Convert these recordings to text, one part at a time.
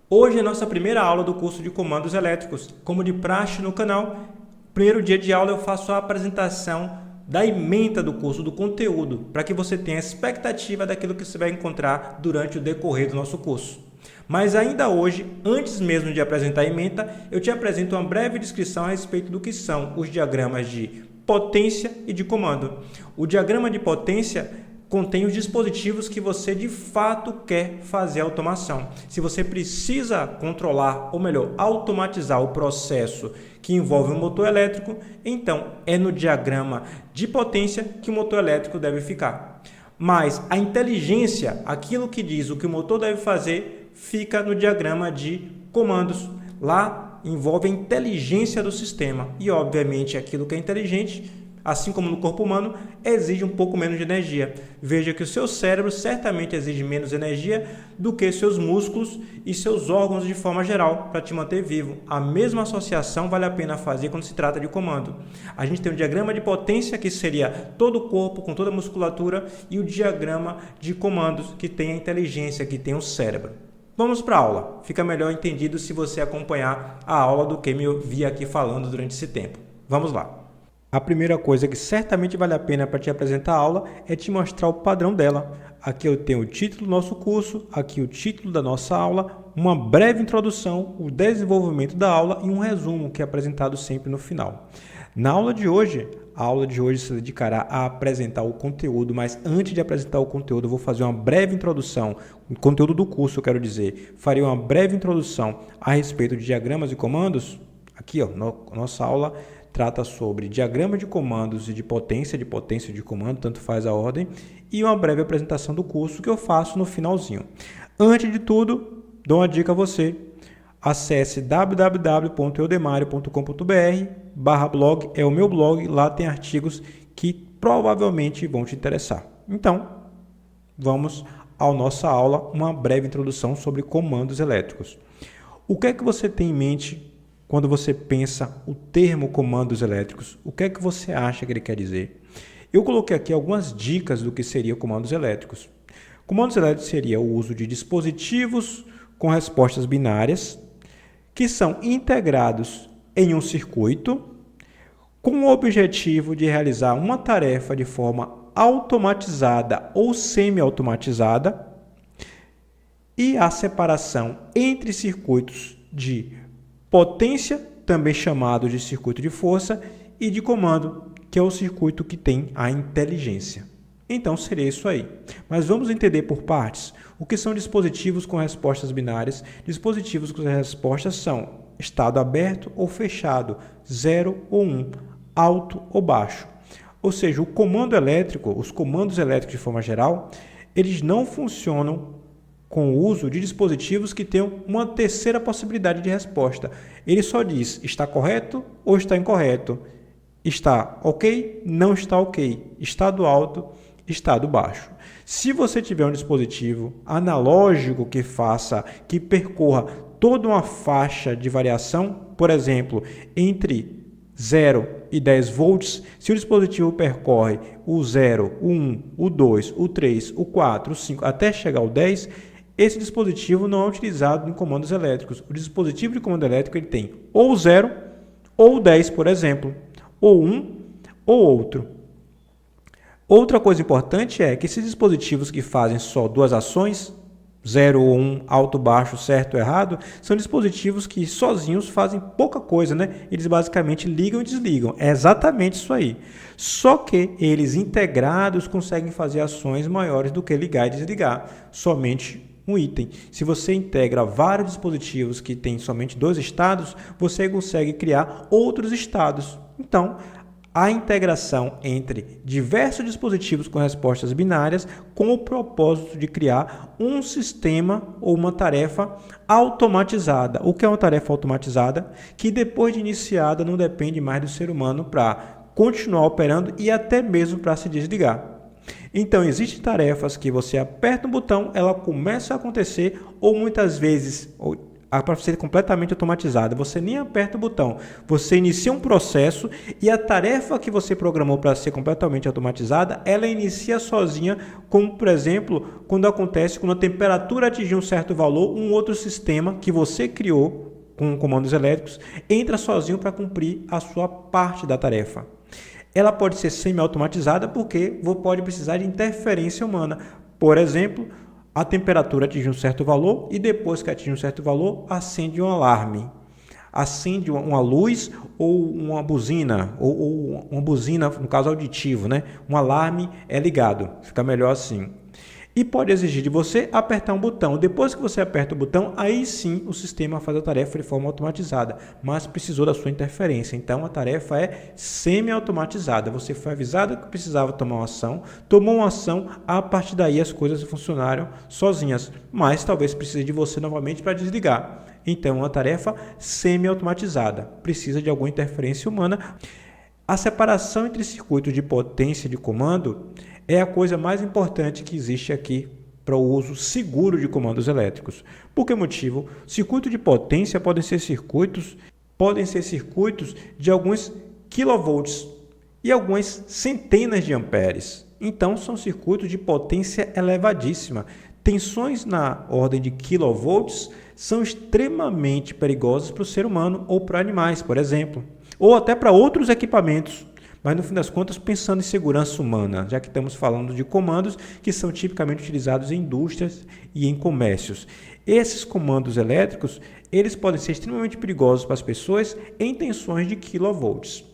Hoje é a nossa primeira aula do curso de comandos elétricos. Como de praxe no canal, primeiro dia de aula eu faço a apresentação da ementa do curso, do conteúdo, para que você tenha expectativa daquilo que você vai encontrar durante o decorrer do nosso curso. Mas ainda hoje, antes mesmo de apresentar a ementa, eu te apresento uma breve descrição a respeito do que são os diagramas de potência e de comando. O diagrama de potência contém os dispositivos que você de fato quer fazer a automação. Se você precisa controlar, ou melhor, automatizar o processo que envolve um motor elétrico, então é no diagrama de potência que o motor elétrico deve ficar. Mas a inteligência, aquilo que diz o que o motor deve fazer, fica no diagrama de comandos. Lá envolve a inteligência do sistema e, obviamente, aquilo que é inteligente, assim como no corpo humano, exige um pouco menos de energia. Veja que o seu cérebro certamente exige menos energia do que seus músculos e seus órgãos de forma geral para te manter vivo. A mesma associação vale a pena fazer quando se trata de comando. A gente tem o diagrama de potência, que seria todo o corpo com toda a musculatura, e o diagrama de comandos, que tem a inteligência, que tem o cérebro. Vamos para a aula. Fica melhor entendido se você acompanhar a aula do que me ouvir aqui falando durante esse tempo. Vamos lá. A primeira coisa que certamente vale a pena para te apresentar a aula é te mostrar o padrão dela. Aqui eu tenho o título do nosso curso, aqui o título da nossa aula, uma breve introdução, o desenvolvimento da aula e um resumo que é apresentado sempre no final. Na aula de hoje, a aula de hoje se dedicará a apresentar o conteúdo, mas antes de apresentar o conteúdo, eu vou fazer uma breve introdução, o conteúdo do curso, eu quero dizer. Farei uma breve introdução a respeito de diagramas e comandos. Aqui, ó, nossa aula trata sobre diagrama de comandos e de potência de comando, tanto faz a ordem, e uma breve apresentação do curso que eu faço no finalzinho. Antes de tudo, dou uma dica a você. Acesse www.eudemario.com.br/blog, é o meu blog, lá tem artigos que provavelmente vão te interessar. Então, vamos à nossa aula, uma breve introdução sobre comandos elétricos. O que é que você tem em mente quando você pensa o termo comandos elétricos? O que é que você acha que ele quer dizer? Eu coloquei aqui algumas dicas do que seria comandos elétricos. Comandos elétricos seria o uso de dispositivos com respostas binárias que são integrados em um circuito com o objetivo de realizar uma tarefa de forma automatizada ou semi-automatizada, e a separação entre circuitos de potência, também chamado de circuito de força, e de comando, que é o circuito que tem a inteligência. Então, seria isso aí. Mas vamos entender por partes. O que são dispositivos com respostas binárias? Dispositivos cujas respostas são estado aberto ou fechado, 0 ou 1, alto ou baixo. Ou seja, o comando elétrico, os comandos elétricos de forma geral, eles não funcionam com o uso de dispositivos que tenham uma terceira possibilidade de resposta. Ele só diz está correto ou está incorreto, está ok, não está ok, estado alto, estado baixo. Se você tiver um dispositivo analógico que percorra toda uma faixa de variação, por exemplo, entre 0 e 10 volts, se o dispositivo percorre o 0, o 1, o 2, o 3, o 4, o 5, até chegar ao 10, esse dispositivo não é utilizado em comandos elétricos. O dispositivo de comando elétrico ele tem ou 0 ou 10, por exemplo, ou 1 ou outro. Outra coisa importante é que esses dispositivos que fazem só duas ações, 0 ou 1, alto, baixo, certo ou errado, são dispositivos que sozinhos fazem pouca coisa, né? Eles basicamente ligam e desligam. É exatamente isso aí. Só que eles integrados conseguem fazer ações maiores do que ligar e desligar. Somente um item. Se você integra vários dispositivos que têm somente dois estados, você consegue criar outros estados. Então, a integração entre diversos dispositivos com respostas binárias com o propósito de criar um sistema ou uma tarefa automatizada. O que é uma tarefa automatizada? Que depois de iniciada não depende mais do ser humano para continuar operando e até mesmo para se desligar. Então, existem tarefas que você aperta um botão, ela começa a acontecer ou muitas vezes para ser completamente automatizada. Você nem aperta o botão, você inicia um processo e a tarefa que você programou para ser completamente automatizada, ela inicia sozinha, como por exemplo, quando a temperatura atingir um certo valor, um outro sistema que você criou com comandos elétricos entra sozinho para cumprir a sua parte da tarefa. Ela pode ser semi-automatizada porque pode precisar de interferência humana. Por exemplo, a temperatura atinge um certo valor e depois que atinge um certo valor, acende um alarme. Acende uma luz ou uma buzina, ou uma buzina, no caso auditivo, né? Um alarme é ligado, fica melhor assim. E pode exigir de você apertar um botão. Depois que você aperta o botão, aí sim o sistema faz a tarefa de forma automatizada, mas precisou da sua interferência. Então a tarefa é semi-automatizada. Você foi avisado que precisava tomar uma ação, tomou uma ação, a partir daí as coisas funcionaram sozinhas, mas talvez precise de você novamente para desligar. Então, uma tarefa semi-automatizada precisa de alguma interferência humana. A separação entre circuitos de potência e de comando é a coisa mais importante que existe aqui para o uso seguro de comandos elétricos. Por que motivo? Circuito de potência podem ser circuitos de alguns kilovolts e algumas centenas de amperes. Então, são circuitos de potência elevadíssima. Tensões na ordem de kilovolts são extremamente perigosas para o ser humano ou para animais, por exemplo, ou até para outros equipamentos. Mas, no fim das contas, pensando em segurança humana, já que estamos falando de comandos que são tipicamente utilizados em indústrias e em comércios. Esses comandos elétricos, eles podem ser extremamente perigosos para as pessoas em tensões de kilovolts.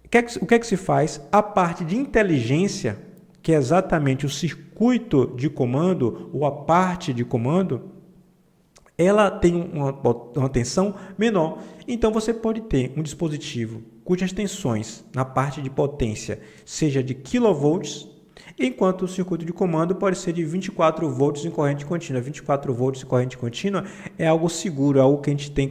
O que é que se faz? A parte de inteligência, que é exatamente o circuito de comando ou a parte de comando, ela tem uma tensão menor. Então, você pode ter um dispositivo cujas tensões na parte de potência seja de kilovolts, enquanto o circuito de comando pode ser de 24 volts em corrente contínua. 24 volts em corrente contínua é algo seguro, algo que a gente tem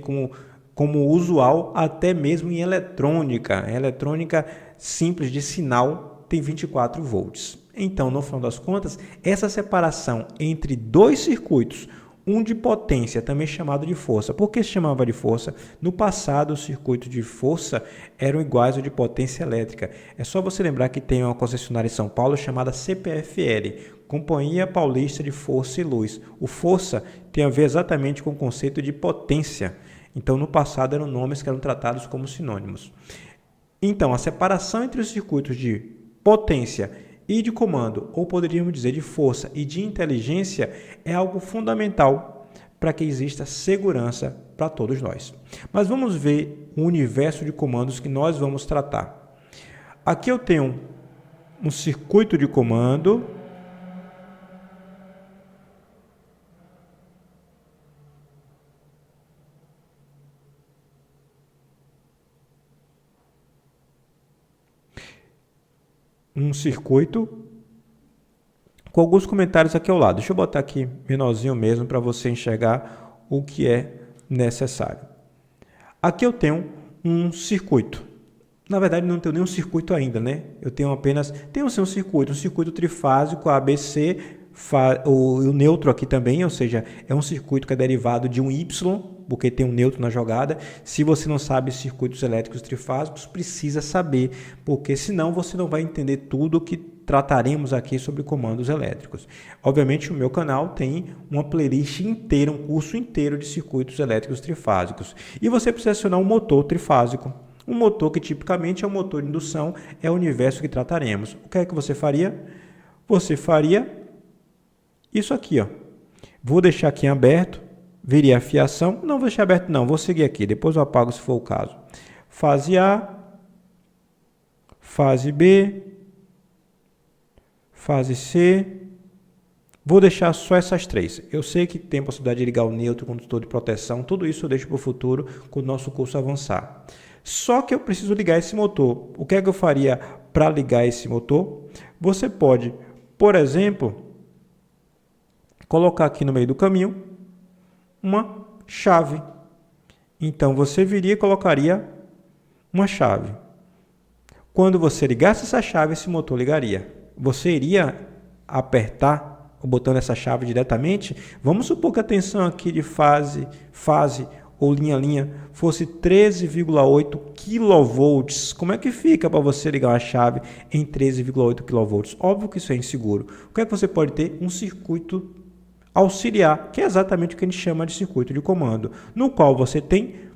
como usual até mesmo em eletrônica. A eletrônica simples de sinal tem 24 volts. Então, no final das contas, essa separação entre dois circuitos, um de potência, também chamado de força. Por que se chamava de força? No passado, os circuitos de força eram iguais ao de potência elétrica. É só você lembrar que tem uma concessionária em São Paulo chamada CPFL, Companhia Paulista de Força e Luz. O força tem a ver exatamente com o conceito de potência. Então, no passado, eram nomes que eram tratados como sinônimos. Então, a separação entre os circuitos de potência e de comando, ou poderíamos dizer de força e de inteligência, é algo fundamental para que exista segurança para todos nós. Mas vamos ver o universo de comandos que nós vamos tratar. Aqui eu tenho um circuito de comando. Um circuito com alguns comentários aqui ao lado. Deixa eu botar aqui menorzinho mesmo para você enxergar o que é necessário. Aqui eu tenho um circuito. Na verdade, não tenho nenhum circuito ainda, né? Eu tenho apenas um circuito trifásico ABC, o neutro aqui também, ou seja, é um circuito que é derivado de um Y, porque tem um neutro na jogada. Se você não sabe circuitos elétricos trifásicos, precisa saber, porque senão você não vai entender tudo que trataremos aqui sobre comandos elétricos. Obviamente, o meu canal tem uma playlist inteira, um curso inteiro de circuitos elétricos trifásicos. E você precisa acionar um motor trifásico. Um motor que tipicamente é um motor de indução, é o universo que trataremos. O que é que você faria? Você faria isso aqui, ó. Vou deixar aqui em aberto, viria a fiação. Não vou deixar aberto não, vou seguir aqui, depois eu apago se for o caso. Fase A, fase B, fase C. Vou deixar só essas três. Eu sei que tem a possibilidade de ligar o neutro, o condutor de proteção, tudo isso eu deixo para o futuro, quando o nosso curso avançar. Só que eu preciso ligar esse motor. O que é que eu faria para ligar esse motor? Você pode, por exemplo, colocar aqui no meio do caminho uma chave. Então, você viria e colocaria uma chave. Quando você ligasse essa chave, esse motor ligaria. Você iria apertar o botão dessa chave diretamente, vamos supor que a tensão aqui de fase ou linha fosse 13,8 kV. Como é que fica para você ligar uma chave em 13,8 kV? Óbvio que isso é inseguro. O que é que você pode ter? Um circuito auxiliar, que é exatamente o que a gente chama de circuito de comando, no qual você tem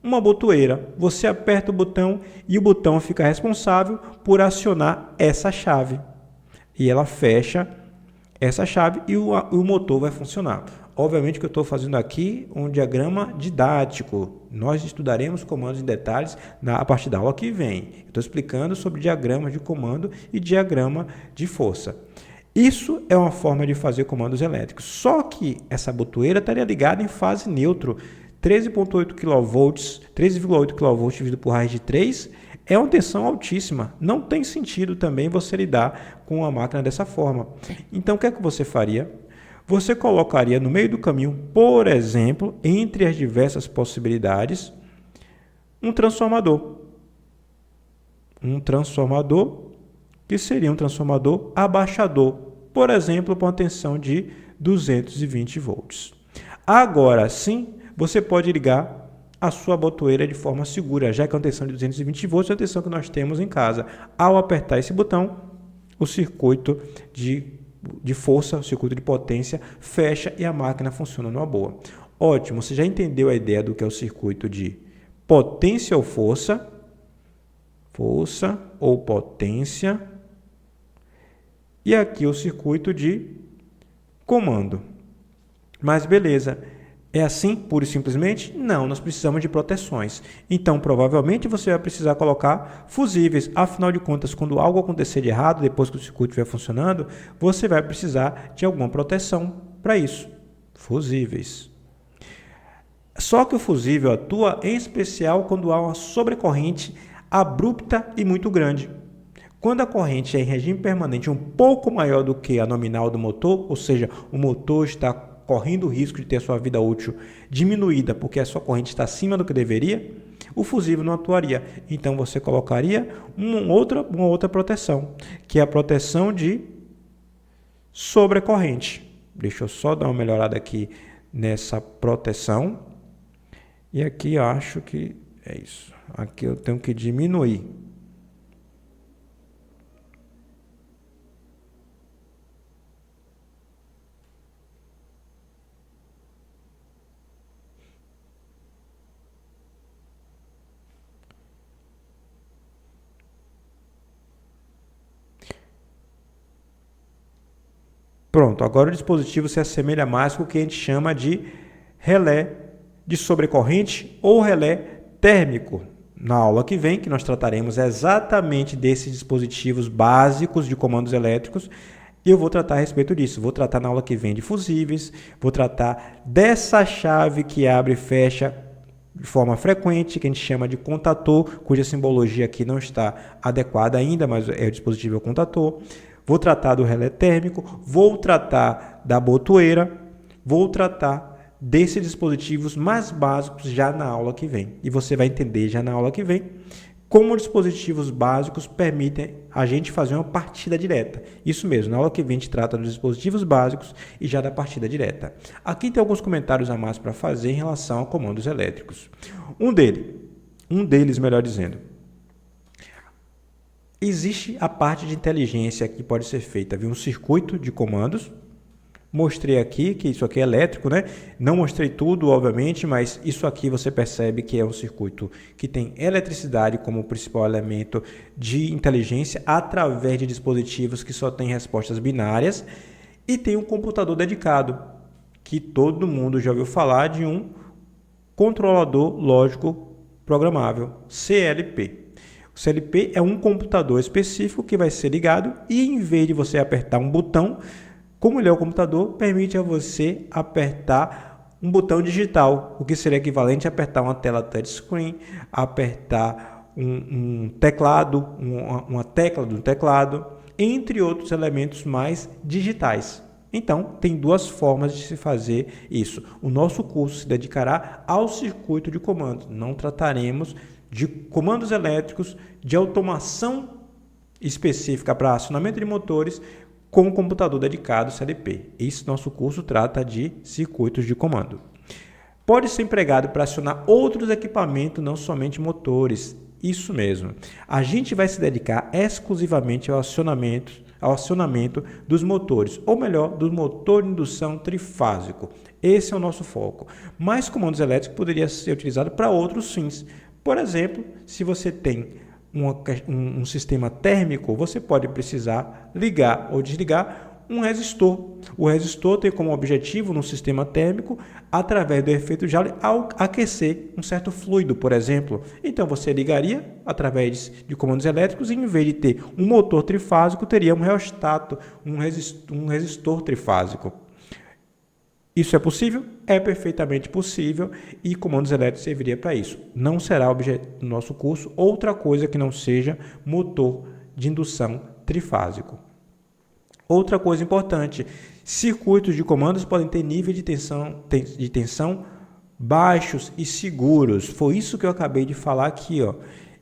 uma botoeira, você aperta o botão e o botão fica responsável por acionar essa chave. E ela fecha essa chave e o motor vai funcionar. Obviamente que eu estou fazendo aqui um diagrama didático. Nós estudaremos comandos em detalhes a partir da aula que vem. Estou explicando sobre diagramas de comando e diagrama de força. Isso é uma forma de fazer comandos elétricos. Só que essa botoeira estaria ligada em fase neutro. 13,8 kV, 13,8 kV dividido por raiz de 3 é uma tensão altíssima. Não tem sentido também você lidar com uma máquina dessa forma. Então, o que é que você faria? Você colocaria no meio do caminho, por exemplo, entre as diversas possibilidades, um transformador. Um transformador que seria um transformador abaixador, por exemplo, com a tensão de 220 volts. Agora sim, você pode ligar a sua botoeira de forma segura, já que a tensão de 220 volts é a tensão que nós temos em casa. Ao apertar esse botão, o circuito de força, o circuito de potência fecha e a máquina funciona numa boa. Ótimo, você já entendeu a ideia do que é o circuito de potência ou força ou potência, e aqui o circuito de comando. Mas beleza, é assim pura e simplesmente? Não, nós precisamos de proteções. Então, provavelmente você vai precisar colocar fusíveis. Afinal de contas, quando algo acontecer de errado, depois que o circuito estiver funcionando, você vai precisar de alguma proteção para isso. Fusíveis. Só que o fusível atua em especial quando há uma sobrecorrente abrupta e muito grande. Quando a corrente é em regime permanente um pouco maior do que a nominal do motor, ou seja, o motor está correndo o risco de ter a sua vida útil diminuída porque a sua corrente está acima do que deveria, o fusível não atuaria. Então você colocaria uma outra proteção, que é a proteção de sobrecorrente. Deixa eu só dar uma melhorada aqui nessa proteção. E aqui eu acho que é isso. Aqui eu tenho que diminuir. Pronto, agora o dispositivo se assemelha mais com o que a gente chama de relé de sobrecorrente ou relé térmico. Na aula que vem, que nós trataremos exatamente desses dispositivos básicos de comandos elétricos, eu vou tratar a respeito disso. Vou tratar na aula que vem de fusíveis, vou tratar dessa chave que abre e fecha de forma frequente, que a gente chama de contator, cuja simbologia aqui não está adequada ainda, mas é o dispositivo contator. Vou tratar do relé térmico, vou tratar da botoeira, vou tratar desses dispositivos mais básicos já na aula que vem. E você vai entender já na aula que vem como dispositivos básicos permitem a gente fazer uma partida direta. Isso mesmo, na aula que vem a gente trata dos dispositivos básicos e já da partida direta. Aqui tem alguns comentários a mais para fazer em relação a comandos elétricos. Um deles, melhor dizendo, existe a parte de inteligência que pode ser feita via um circuito de comandos. Mostrei aqui que isso aqui é elétrico, né? Não mostrei tudo, obviamente, mas isso aqui você percebe que é um circuito que tem eletricidade como principal elemento de inteligência através de dispositivos que só têm respostas binárias e tem um computador dedicado, que todo mundo já ouviu falar de um controlador lógico programável, CLP. O CLP é um computador específico que vai ser ligado e em vez de você apertar um botão, como ele é o computador, permite a você apertar um botão digital, o que seria equivalente a apertar uma tela touchscreen, apertar um teclado, uma tecla do teclado, entre outros elementos mais digitais. Então, tem duas formas de se fazer isso. O nosso curso se dedicará ao circuito de comandos. Não trataremos de comandos elétricos, de automação específica para acionamento de motores, com um computador dedicado CLP. Esse nosso curso trata de circuitos de comando. Pode ser empregado para acionar outros equipamentos, não somente motores. Isso mesmo. A gente vai se dedicar exclusivamente ao acionamento dos motores, ou melhor, do motor de indução trifásico. Esse é o nosso foco. Mas comandos elétricos poderia ser utilizado para outros fins. Por exemplo, se você tem um sistema térmico, você pode precisar ligar ou desligar um resistor. O resistor tem como objetivo, no sistema térmico, através do efeito Joule, aquecer um certo fluido, por exemplo. Então, você ligaria através de comandos elétricos e, em vez de ter um motor trifásico, teria um reostato, um resistor trifásico. Isso é possível? É perfeitamente possível e comandos elétricos serviria para isso. Não será objeto do nosso curso outra coisa que não seja motor de indução trifásico. Outra coisa importante, circuitos de comandos podem ter níveis de tensão baixos e seguros. Foi isso que eu acabei de falar aqui, ó.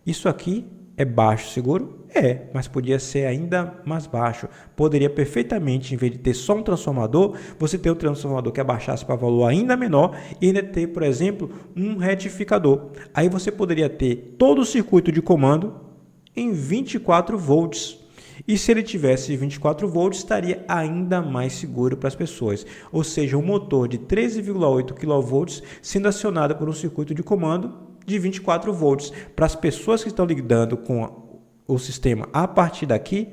Isso aqui é baixo seguro? É, mas podia ser ainda mais baixo. Poderia perfeitamente, em vez de ter só um transformador, você ter um transformador que abaixasse para valor ainda menor e ainda ter, por exemplo, um retificador. Aí você poderia ter todo o circuito de comando em 24 volts. E se ele tivesse 24 volts, estaria ainda mais seguro para as pessoas. Ou seja, um motor de 13,8 kV sendo acionado por um circuito de comando de 24 volts. Para as pessoas que estão lidando com o sistema a partir daqui,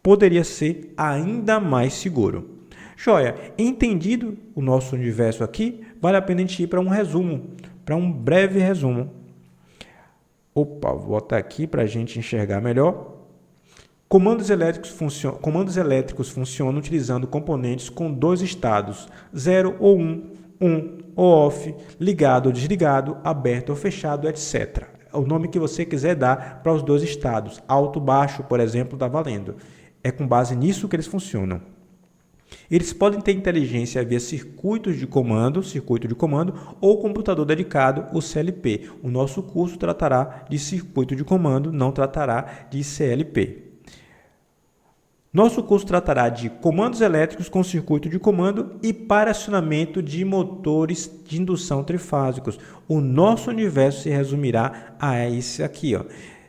poderia ser ainda mais seguro. Joia, entendido o nosso universo aqui, vale a pena a gente ir para um resumo, para um breve resumo. Opa, vou botar aqui para a gente enxergar melhor. Comandos elétricos funcionam utilizando componentes com dois estados, 0 ou 1, on ou off, ligado ou desligado, aberto ou fechado, etc. O nome que você quiser dar para os dois estados, alto, baixo, por exemplo, está valendo. É com base nisso que eles funcionam. Eles podem ter inteligência via circuito de comando ou computador dedicado, o CLP. O nosso curso tratará de circuito de comando, não tratará de CLP. Nosso curso tratará de comandos elétricos com circuito de comando e para acionamento de motores de indução trifásicos. O nosso universo se resumirá a esse aqui, ó.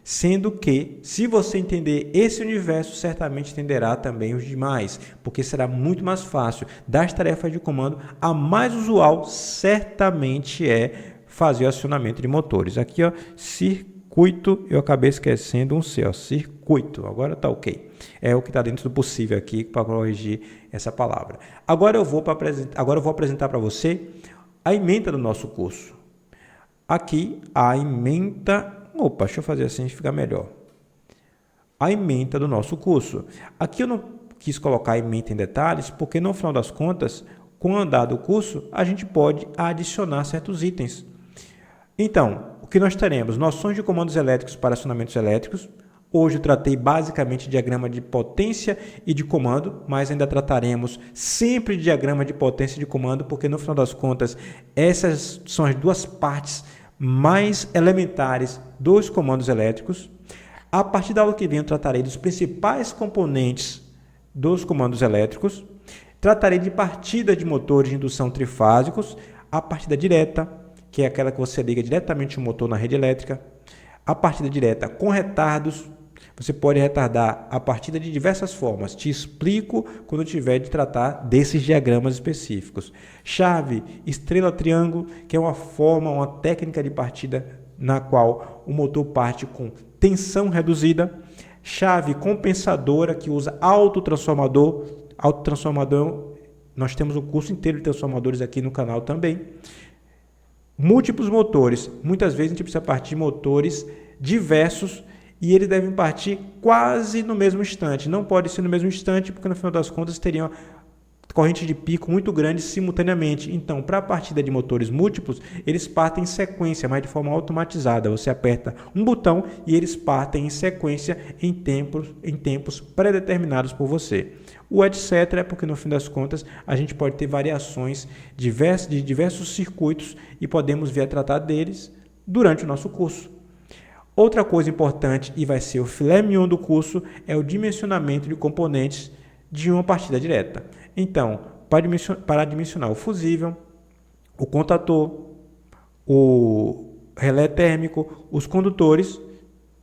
Sendo que, se você entender esse universo, certamente entenderá também os demais, porque será muito mais fácil. Das tarefas de comando, a mais usual certamente é fazer o acionamento de motores. Aqui, ó, circuito, eu acabei esquecendo um C, ó, circuito, agora está ok. É o que está dentro do possível aqui para corrigir essa palavra. Agora eu vou apresentar para você a ementa do nosso curso. Aqui, a ementa... Opa, deixa eu fazer assim, fica melhor. A ementa do nosso curso. Aqui eu não quis colocar a ementa em detalhes, porque no final das contas, com o andar do curso, a gente pode adicionar certos itens. Então, o que nós teremos? Noções de comandos elétricos para acionamentos elétricos. Hoje eu tratei basicamente de diagrama de potência e de comando, mas ainda trataremos sempre de diagrama de potência e de comando, porque no final das contas, essas são as duas partes mais elementares dos comandos elétricos. A partir da aula que vem eu tratarei dos principais componentes dos comandos elétricos, tratarei de partida de motores de indução trifásicos, a partida direta, que é aquela que você liga diretamente o motor na rede elétrica, a partida direta com retardos. Você pode retardar a partida de diversas formas. Te explico quando eu tiver de tratar desses diagramas específicos. Chave, estrela, triângulo, que é uma técnica de partida na qual o motor parte com tensão reduzida. Chave compensadora, que usa autotransformador. Autotransformador, nós temos um curso inteiro de transformadores aqui no canal também. Múltiplos motores. Muitas vezes a gente precisa partir de motores diversos e eles devem partir quase no mesmo instante. Não pode ser no mesmo instante, porque no final das contas teriam correntes de pico muito grandes simultaneamente. Então, para a partida de motores múltiplos, eles partem em sequência, mas de forma automatizada. Você aperta um botão e eles partem em sequência em tempos pré-determinados por você. O etc. é porque, no fim das contas, a gente pode ter variações de diversos circuitos e podemos vir a tratar deles durante o nosso curso. Outra coisa importante, e vai ser o filé mignon do curso, é o dimensionamento de componentes de uma partida direta. Então, para dimensionar o fusível, o contator, o relé térmico, os condutores,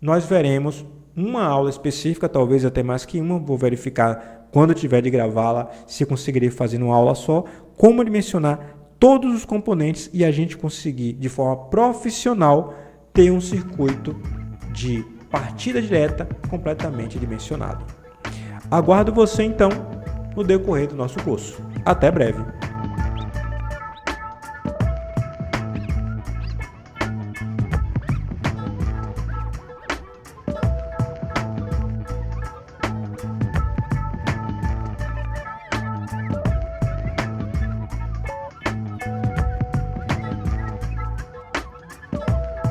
nós veremos uma aula específica, talvez até mais que uma, vou verificar quando tiver de gravá-la, se conseguirei fazer numa aula só, como dimensionar todos os componentes e a gente conseguir, de forma profissional, ter um circuito de partida direta completamente dimensionado. Aguardo você, então, no decorrer do nosso curso. Até breve!